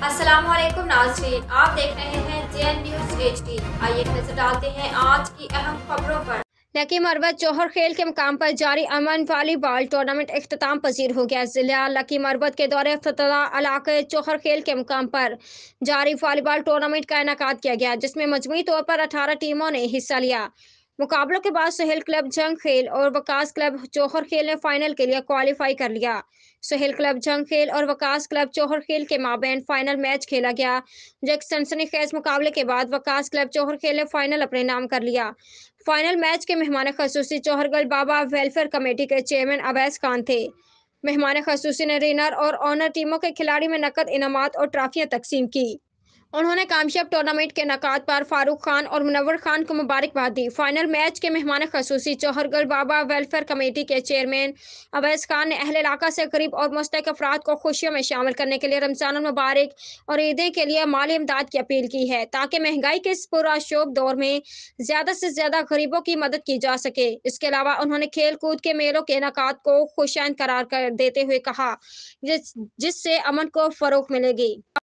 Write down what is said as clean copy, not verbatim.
السلام علیکم ناظرین، آپ دیکھ رہے ہیں JN نیوز HD۔ آئیے نظر ڈالتے ہیں آج کی اہم خبروں پر۔ لکی مروت جوہر خیل کے مقام پر جاری امن والی بال ٹورنامنٹ اختتام پذیر ہو گیا۔ ضلع لکی مروت کے دور افتتاح علاقے جوہر خیل کے مقام پر جاری والی بال ٹورنامنٹ کا انعقاد کیا گیا، جس میں مجموعی طور پر 18 ٹیموں نے حصہ لیا۔ مقابلوں کے بعد سہیل کلب جنگ خیل اور وکاس کلب جوہر خیل نے فائنل کے لیے کوالیفائی کر لیا۔ سہیل کلب جنگ خیل اور وکاس کلب جوہر خیل کے مابین فائنل میچ کھیلا گیا، جو ایک سنسنی خیز مقابلے کے بعد وکاس کلب جوہر خیل نے فائنل اپنے نام کر لیا۔ فائنل میچ کے مہمان خصوصی جوہر گل بابا ویلفیئر کمیٹی کے چیئرمین اویس خان تھے۔ مہمان خصوصی نے ونر اور آنر ٹیموں کے کھلاڑی میں نقد انعامات اور ٹرافیاں تقسیم کی۔ انہوں نے کامیاب ٹورنامنٹ کے انعقاد پر فاروق خان اور منور خان کو مبارکباد دی۔ فائنل میچ کے مہمان خصوصی جوہر گل بابا ویلفیئر کمیٹی کے چیئرمین اویس خان نے اہل علاقہ سے غریب اور مستحق افراد کو خوشیوں میں شامل کرنے کے لیے رمضان المبارک اور عیدیں کے لیے مالی امداد کی اپیل کی ہے، تاکہ مہنگائی کے اس پرآشوب دور میں زیادہ سے زیادہ غریبوں کی مدد کی جا سکے۔ اس کے علاوہ انہوں نے کھیل کود کے میلوں کے انعقاد کو خوشائند قرار دیتے ہوئے کہا، جس سے امن کو فروغ ملے گی۔